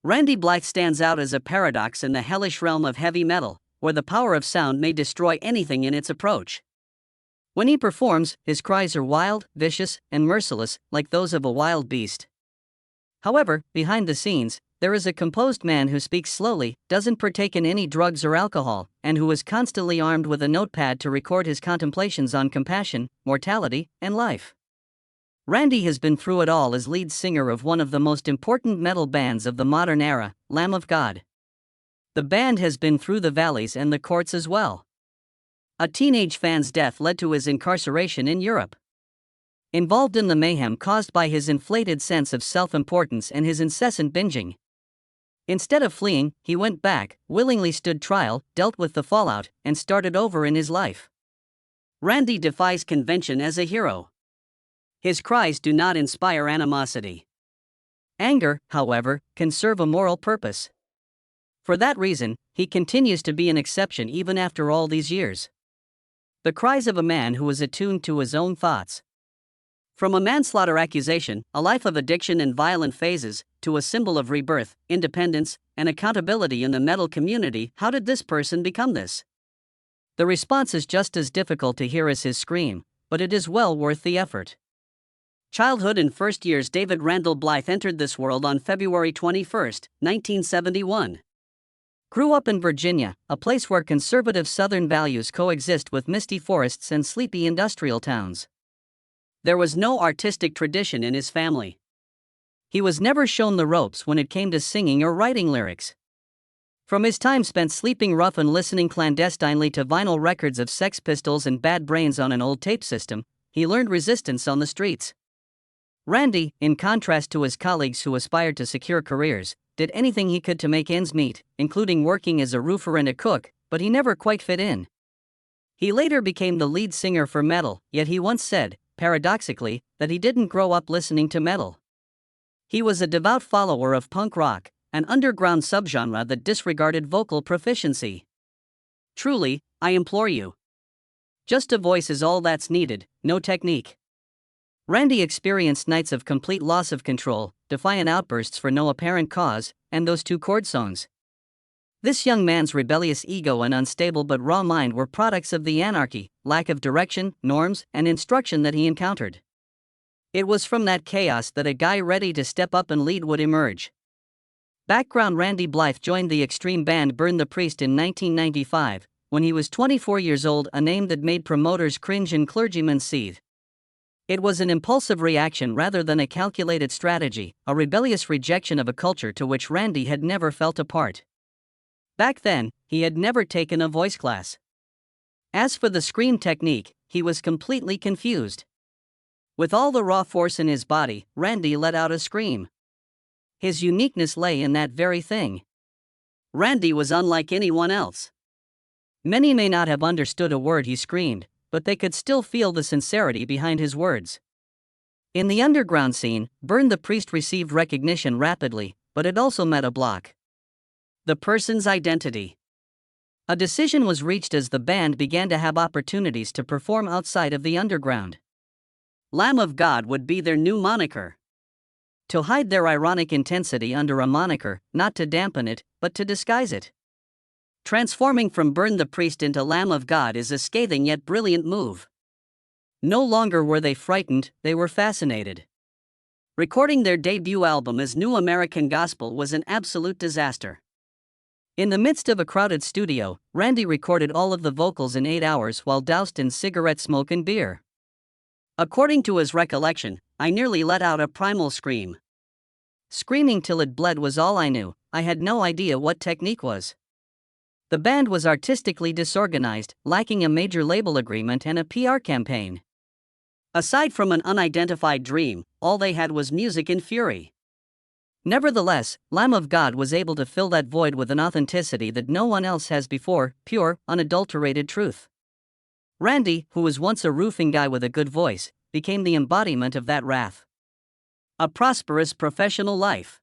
Randy Blythe stands out as a paradox in the hellish realm of heavy metal, where the power of sound may destroy anything in its approach. When he performs, his cries are wild, vicious, and merciless, like those of a wild beast. However, behind the scenes, there is a composed man who speaks slowly, doesn't partake in any drugs or alcohol, and who is constantly armed with a notepad to record his contemplations on compassion, mortality, and life. Randy has been through it all as lead singer of one of the most important metal bands of the modern era, Lamb of God. The band has been through the valleys and the courts as well. A teenage fan's death led to his incarceration in Europe. Involved in the mayhem caused by his inflated sense of self-importance and his incessant binging. Instead of fleeing, he went back, willingly stood trial, dealt with the fallout, and started over in his life. Randy defies convention as a hero. His cries do not inspire animosity. Anger, however, can serve a moral purpose. For that reason, he continues to be an exception even after all these years. The cries of a man who is attuned to his own thoughts. From a manslaughter accusation, a life of addiction and violent phases, to a symbol of rebirth, independence, and accountability in the metal community, how did this person become this? The response is just as difficult to hear as his scream, but it is well worth the effort. Childhood and first years. David Randall Blythe entered this world on February 21, 1971. Grew up in Virginia, a place where conservative Southern values coexist with misty forests and sleepy industrial towns. There was no artistic tradition in his family. He was never shown the ropes when it came to singing or writing lyrics. From his time spent sleeping rough and listening clandestinely to vinyl records of Sex Pistols and Bad Brains on an old tape system, he learned resistance on the streets. Randy, in contrast to his colleagues who aspired to secure careers, did anything he could to make ends meet, including working as a roofer and a cook, but he never quite fit in. He later became the lead singer for metal, yet he once said, paradoxically, that he didn't grow up listening to metal. He was a devout follower of punk rock, an underground subgenre that disregarded vocal proficiency. Truly, I implore you. Just a voice is all that's needed, no technique. Randy experienced nights of complete loss of control, defiant outbursts for no apparent cause, and those two chord songs. This young man's rebellious ego and unstable but raw mind were products of the anarchy, lack of direction, norms, and instruction that he encountered. It was from that chaos that a guy ready to step up and lead would emerge. Background: Randy Blythe joined the extreme band Burn the Priest in 1995, when he was 24 years old, a name that made promoters cringe and clergymen seethe. It was an impulsive reaction rather than a calculated strategy, a rebellious rejection of a culture to which Randy had never felt a part. Back then, he had never taken a voice class. As for the scream technique, he was completely confused. With all the raw force in his body, Randy let out a scream. His uniqueness lay in that very thing. Randy was unlike anyone else. Many may not have understood a word he screamed, but they could still feel the sincerity behind his words. In the underground scene, Burn the Priest received recognition rapidly, but it also met a block. The person's identity. A decision was reached as the band began to have opportunities to perform outside of the underground. Lamb of God would be their new moniker. To hide their ironic intensity under a moniker, not to dampen it, but to disguise it. Transforming from Burn the Priest into Lamb of God is a scathing yet brilliant move. No longer were they frightened, they were fascinated. Recording their debut album as New American Gospel was an absolute disaster. In the midst of a crowded studio, Randy recorded all of the vocals in 8 hours while doused in cigarette smoke and beer. According to his recollection, I nearly let out a primal scream. Screaming till it bled was all I knew, I had no idea what technique was. The band was artistically disorganized, lacking a major label agreement and a PR campaign. Aside from an unidentified dream, all they had was music and fury. Nevertheless, Lamb of God was able to fill that void with an authenticity that no one else has before, pure, unadulterated truth. Randy, who was once a roofing guy with a good voice, became the embodiment of that wrath. A prosperous professional life.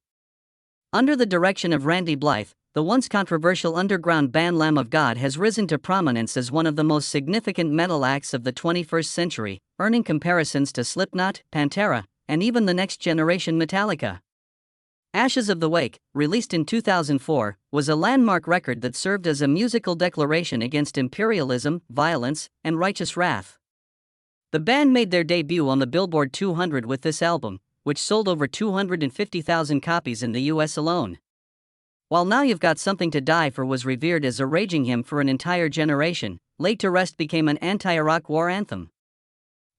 Under the direction of Randy Blythe, the once controversial underground band Lamb of God has risen to prominence as one of the most significant metal acts of the 21st century, earning comparisons to Slipknot, Pantera, and even the next generation Metallica. Ashes of the Wake, released in 2004, was a landmark record that served as a musical declaration against imperialism, violence, and righteous wrath. The band made their debut on the Billboard 200 with this album, which sold over 250,000 copies in the US alone. While Now You've Got Something to Die For was revered as a raging hymn for an entire generation, Laid to Rest became an anti-Iraq war anthem.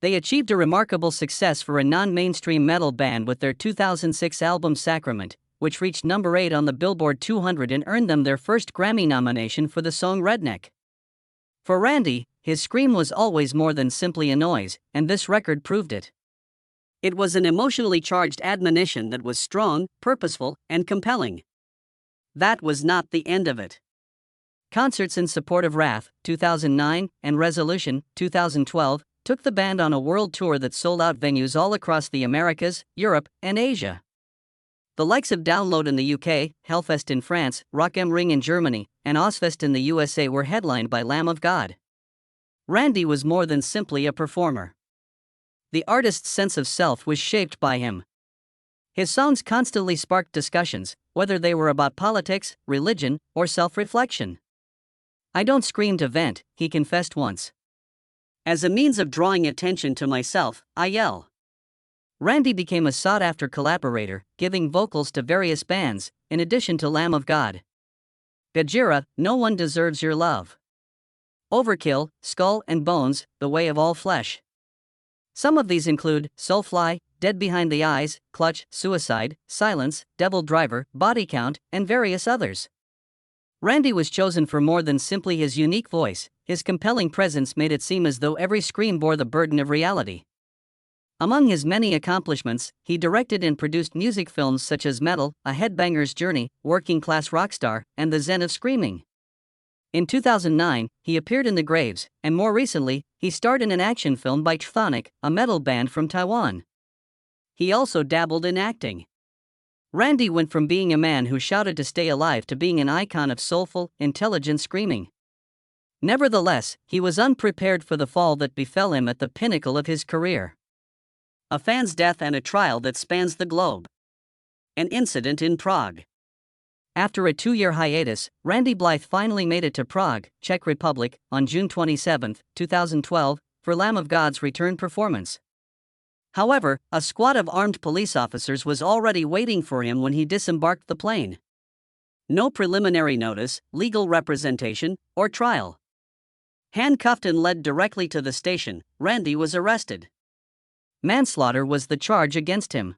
They achieved a remarkable success for a non-mainstream metal band with their 2006 album Sacrament, which reached number 8 on the Billboard 200 and earned them their first Grammy nomination for the song Redneck. For Randy, his scream was always more than simply a noise, and this record proved it. It was an emotionally charged admonition that was strong, purposeful, and compelling. That was not the end of it. Concerts in support of Wrath, 2009, and Resolution, 2012, took the band on a world tour that sold out venues all across the Americas, Europe, and Asia. The likes of Download in the UK, Hellfest in France, Rock am Ring in Germany, and Ozfest in the USA were headlined by Lamb of God. Randy was more than simply a performer. The artist's sense of self was shaped by him. His songs constantly sparked discussions, whether they were about politics, religion, or self-reflection. "I don't scream to vent," he confessed once. "As a means of drawing attention to myself, I yell." Randy became a sought-after collaborator, giving vocals to various bands, in addition to Lamb of God. Gojira, No One Deserves Your Love. Overkill, Skull and Bones, The Way of All Flesh. Some of these include Soulfly, Dead Behind the Eyes, Clutch, Suicide, Silence, Devil Driver, Body Count, and various others. Randy was chosen for more than simply his unique voice. His compelling presence made it seem as though every scream bore the burden of reality. Among his many accomplishments, he directed and produced music films such as Metal, A Headbanger's Journey, Working Class Rockstar, and The Zen of Screaming. In 2009, he appeared in The Graves, and more recently, he starred in an action film by Chthonic, a metal band from Taiwan. He also dabbled in acting. Randy went from being a man who shouted to stay alive to being an icon of soulful, intelligent screaming. Nevertheless, he was unprepared for the fall that befell him at the pinnacle of his career. A fan's death and a trial that spans the globe. An incident in Prague. After a 2-year hiatus, Randy Blythe finally made it to Prague, Czech Republic, on June 27, 2012, for Lamb of God's return performance. However, a squad of armed police officers was already waiting for him when he disembarked the plane. No preliminary notice, legal representation, or trial. Handcuffed and led directly to the station, Randy was arrested. Manslaughter was the charge against him.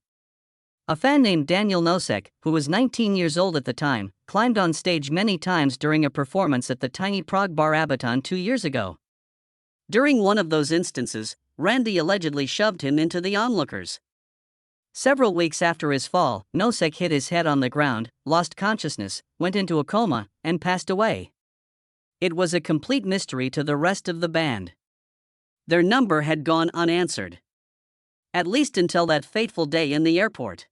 A fan named Daniel Nosek, who was 19 years old at the time, climbed on stage many times during a performance at the tiny Prague bar Abaton 2 years ago. During one of those instances, Randy allegedly shoved him into the onlookers. Several weeks after his fall, Nosek hit his head on the ground, lost consciousness, went into a coma, and passed away. It was a complete mystery to the rest of the band. Their number had gone unanswered. At least until that fateful day in the airport.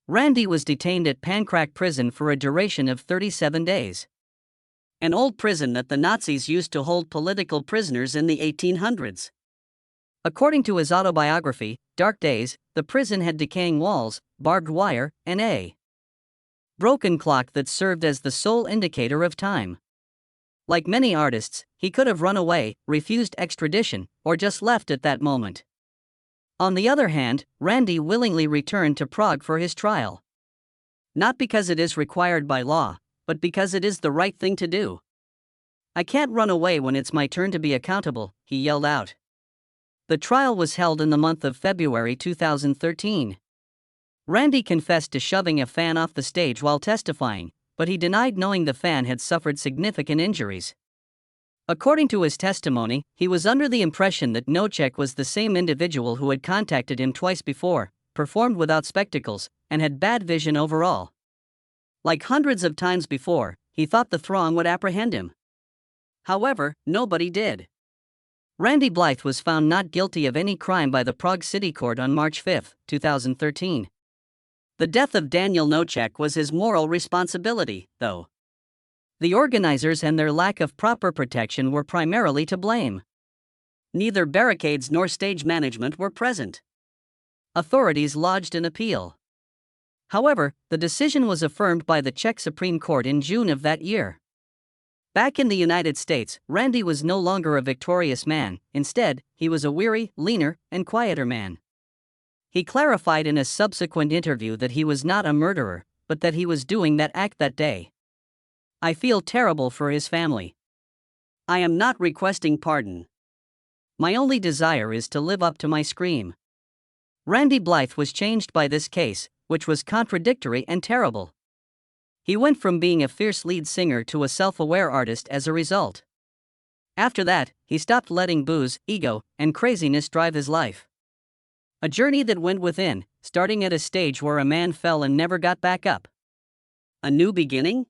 Randy was detained at Pankrak prison for a duration of 37 days. An old prison that the Nazis used to hold political prisoners in the 1800s. According to his autobiography, Dark Days, the prison had decaying walls, barbed wire, and a broken clock that served as the sole indicator of time. Like many artists, he could have run away, refused extradition, or just left at that moment. On the other hand, Randy willingly returned to Prague for his trial. Not because it is required by law, but because it is the right thing to do. "I can't run away when it's my turn to be accountable," he yelled out. The trial was held in the month of February 2013. Randy confessed to shoving a fan off the stage while testifying, but he denied knowing the fan had suffered significant injuries. According to his testimony, he was under the impression that Nosek was the same individual who had contacted him twice before, performed without spectacles, and had bad vision overall. Like hundreds of times before, he thought the throng would apprehend him. However, nobody did. Randy Blythe was found not guilty of any crime by the Prague City Court on March 5, 2013. The death of Daniel Nosek was his moral responsibility, though. The organizers and their lack of proper protection were primarily to blame. Neither barricades nor stage management were present. Authorities lodged an appeal. However, the decision was affirmed by the Czech Supreme Court in June of that year. Back in the United States, Randy was no longer a victorious man. Instead, he was a weary, leaner, and quieter man. He clarified in a subsequent interview that he was not a murderer, but that he was doing that act that day. "I feel terrible for his family. I am not requesting pardon. My only desire is to live up to my scream." Randy Blythe was changed by this case, which was contradictory and terrible. He went from being a fierce lead singer to a self-aware artist as a result. After that, he stopped letting booze, ego, and craziness drive his life. A journey that went within, starting at a stage where a man fell and never got back up. A new beginning?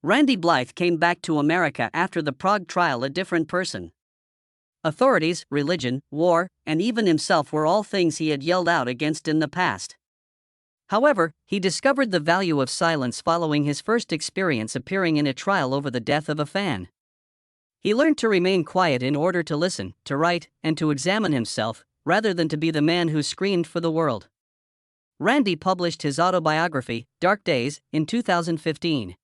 Randy Blythe came back to America after the Prague trial a different person. Authorities, religion, war, and even himself were all things he had yelled out against in the past. However, he discovered the value of silence following his first experience appearing in a trial over the death of a fan. He learned to remain quiet in order to listen, to write, and to examine himself, rather than to be the man who screamed for the world. Randy published his autobiography, Dark Days, in 2015.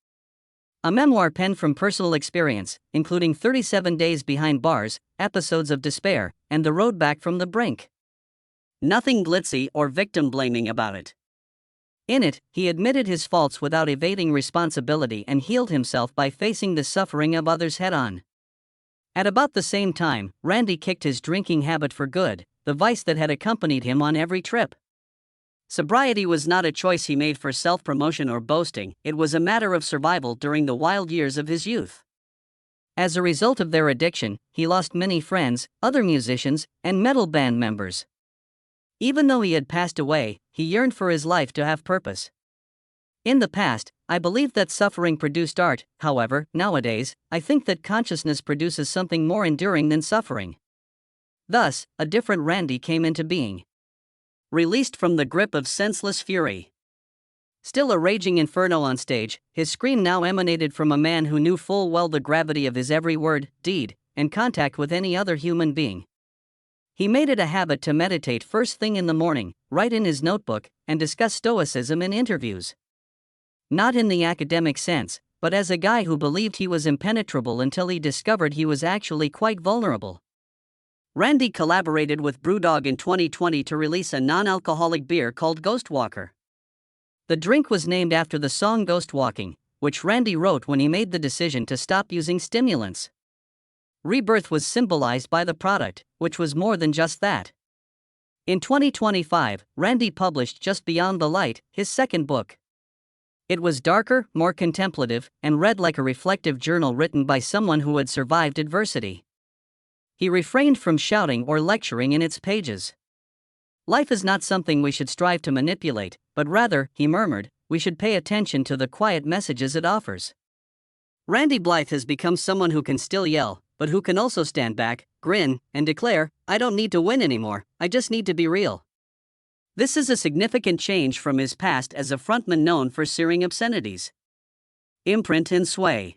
A memoir penned from personal experience, including 37 days behind bars, episodes of despair, and the road back from the brink. Nothing glitzy or victim-blaming about it. In it, he admitted his faults without evading responsibility and healed himself by facing the suffering of others head-on. At about the same time, Randy kicked his drinking habit for good, the vice that had accompanied him on every trip. Sobriety was not a choice he made for self-promotion or boasting, it was a matter of survival during the wild years of his youth. As a result of their addiction, he lost many friends, other musicians, and metal band members. Even though he had passed away, he yearned for his life to have purpose. In the past, I believed that suffering produced art. However, nowadays, I think that consciousness produces something more enduring than suffering. Thus, a different Randy came into being. Released from the grip of senseless fury. Still a raging inferno on stage, his scream now emanated from a man who knew full well the gravity of his every word, deed, and contact with any other human being. He made it a habit to meditate first thing in the morning, write in his notebook, and discuss stoicism in interviews. Not in the academic sense, but as a guy who believed he was impenetrable until he discovered he was actually quite vulnerable. Randy collaborated with BrewDog in 2020 to release a non-alcoholic beer called Ghost Walker. The drink was named after the song Ghost Walking, which Randy wrote when he made the decision to stop using stimulants. Rebirth was symbolized by the product, which was more than just that. In 2025, Randy published Just Beyond the Light, his second book. It was darker, more contemplative, and read like a reflective journal written by someone who had survived adversity. He refrained from shouting or lecturing in its pages. Life is not something we should strive to manipulate, but rather, he murmured, we should pay attention to the quiet messages it offers. Randy Blythe has become someone who can still yell, but who can also stand back, grin, and declare, I don't need to win anymore, I just need to be real. This is a significant change from his past as a frontman known for searing obscenities. Imprint and sway.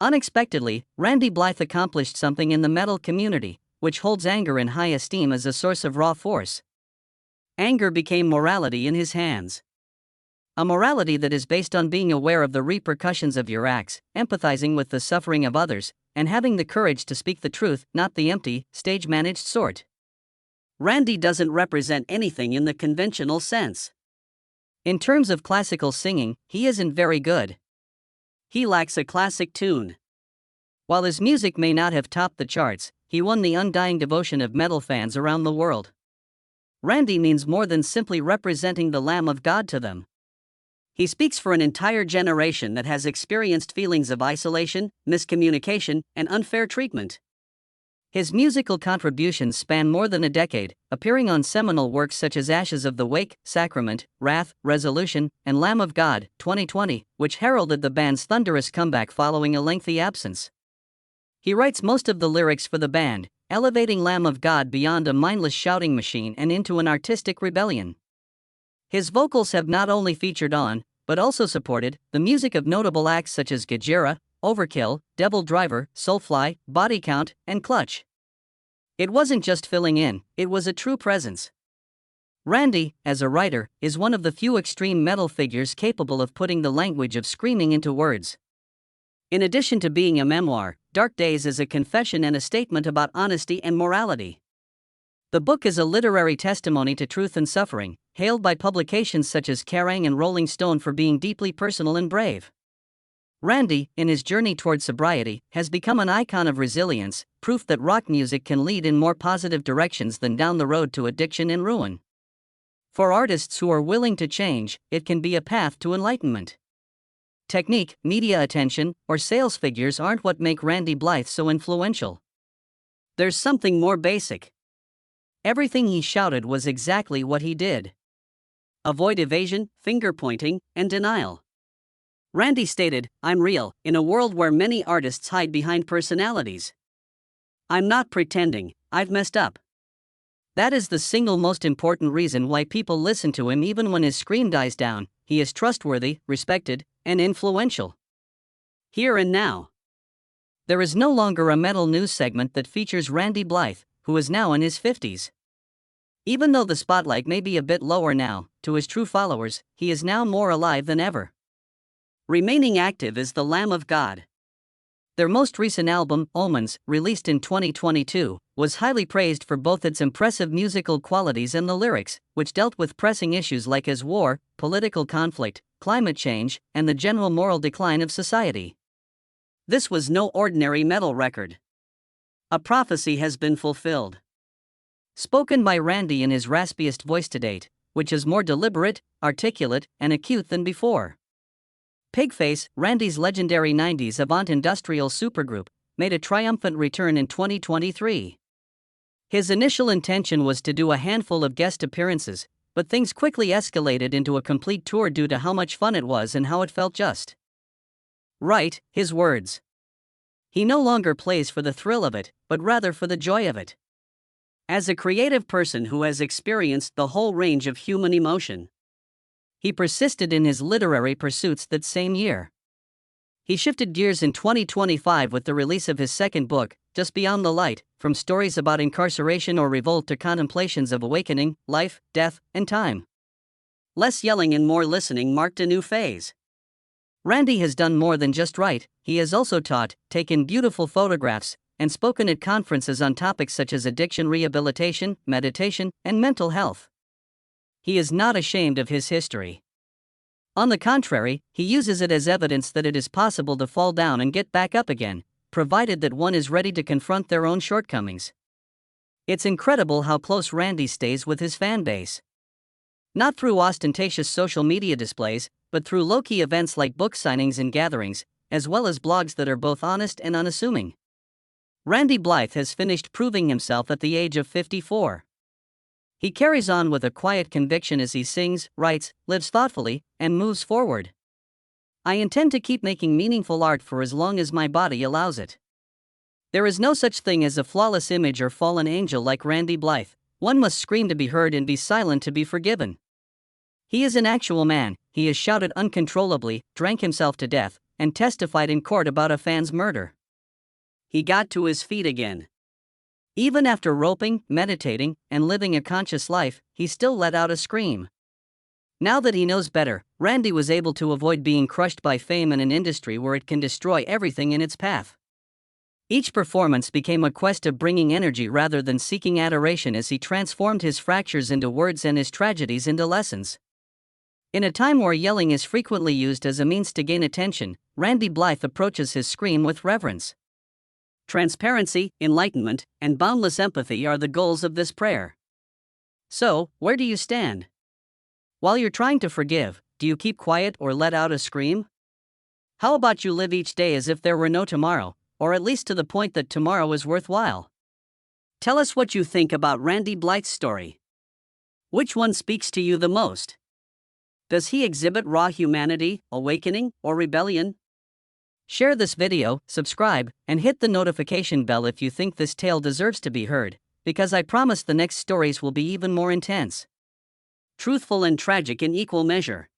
Unexpectedly, Randy Blythe accomplished something in the metal community, which holds anger in high esteem as a source of raw force. Anger became morality in his hands. A morality that is based on being aware of the repercussions of your acts, empathizing with the suffering of others, and having the courage to speak the truth, not the empty, stage-managed sort. Randy doesn't represent anything in the conventional sense. In terms of classical singing, he isn't very good. He lacks a classic tune. While his music may not have topped the charts, he won the undying devotion of metal fans around the world. Randy means more than simply representing the Lamb of God to them. He speaks for an entire generation that has experienced feelings of isolation, miscommunication, and unfair treatment. His musical contributions span more than a decade, appearing on seminal works such as Ashes of the Wake, Sacrament, Wrath, Resolution, and Lamb of God, 2020, which heralded the band's thunderous comeback following a lengthy absence. He writes most of the lyrics for the band, elevating Lamb of God beyond a mindless shouting machine and into an artistic rebellion. His vocals have not only featured on, but also supported, the music of notable acts such as Gojira, Overkill, Devil Driver, Soulfly, Body Count, and Clutch. It wasn't just filling in, it was a true presence. Randy, as a writer, is one of the few extreme metal figures capable of putting the language of screaming into words. In addition to being a memoir, Dark Days is a confession and a statement about honesty and morality. The book is a literary testimony to truth and suffering, hailed by publications such as Kerrang and Rolling Stone for being deeply personal and brave. Randy, in his journey toward sobriety, has become an icon of resilience, proof that rock music can lead in more positive directions than down the road to addiction and ruin. For artists who are willing to change, it can be a path to enlightenment. Technique, media attention, or sales figures aren't what make Randy Blythe so influential. There's something more basic. Everything he shouted was exactly what he did. Avoid evasion, finger-pointing, and denial. Randy stated, "I'm real, in a world where many artists hide behind personalities. I'm not pretending, I've messed up." That is the single most important reason why people listen to him even when his scream dies down. He is trustworthy, respected, and influential. Here and now. There is no longer a metal news segment that features Randy Blythe, who is now in his 50s. Even though the spotlight may be a bit lower now, to his true followers, he is now more alive than ever. Remaining active is the Lamb of God. Their most recent album, Omens, released in 2022, was highly praised for both its impressive musical qualities and the lyrics, which dealt with pressing issues like as war, political conflict, climate change, and the general moral decline of society. This was no ordinary metal record. A prophecy has been fulfilled. Spoken by Randy in his raspiest voice to date, which is more deliberate, articulate, and acute than before. Pigface, Randy's legendary 90s avant industrial supergroup, made a triumphant return in 2023. His initial intention was to do a handful of guest appearances, but things quickly escalated into a complete tour due to how much fun it was and how it felt just right, his words. He no longer plays for the thrill of it, but rather for the joy of it. As a creative person who has experienced the whole range of human emotion, he persisted in his literary pursuits that same year. He shifted gears in 2025 with the release of his second book, Just Beyond the Light, from stories about incarceration or revolt to contemplations of awakening, life, death, and time. Less yelling and more listening marked a new phase. Randy has done more than just write, he has also taught, taken beautiful photographs, and spoken at conferences on topics such as addiction rehabilitation, meditation, and mental health. He is not ashamed of his history. On the contrary, he uses it as evidence that it is possible to fall down and get back up again, provided that one is ready to confront their own shortcomings. It's incredible how close Randy stays with his fan base. Not through ostentatious social media displays, but through low-key events like book signings and gatherings, as well as blogs that are both honest and unassuming. Randy Blythe has finished proving himself at the age of 54. He carries on with a quiet conviction as he sings, writes, lives thoughtfully, and moves forward. "I intend to keep making meaningful art for as long as my body allows it." There is no such thing as a flawless image or fallen angel like Randy Blythe. One must scream to be heard and be silent to be forgiven. He is an actual man. He has shouted uncontrollably, drank himself to death, and testified in court about a fan's murder. He got to his feet again. Even after roping, meditating, and living a conscious life, he still let out a scream. Now that he knows better, Randy was able to avoid being crushed by fame in an industry where it can destroy everything in its path. Each performance became a quest of bringing energy rather than seeking adoration as he transformed his fractures into words and his tragedies into lessons. In a time where yelling is frequently used as a means to gain attention, Randy Blythe approaches his scream with reverence. Transparency, enlightenment, and boundless empathy are the goals of this prayer. So, where do you stand? While you're trying to forgive, do you keep quiet or let out a scream? How about you live each day as if there were no tomorrow, or at least to the point that tomorrow is worthwhile? Tell us what you think about Randy Blythe's story. Which one speaks to you the most? Does he exhibit raw humanity, awakening, or rebellion? Share this video, subscribe, and hit the notification bell if you think this tale deserves to be heard, because I promise the next stories will be even more intense. Truthful and tragic in equal measure.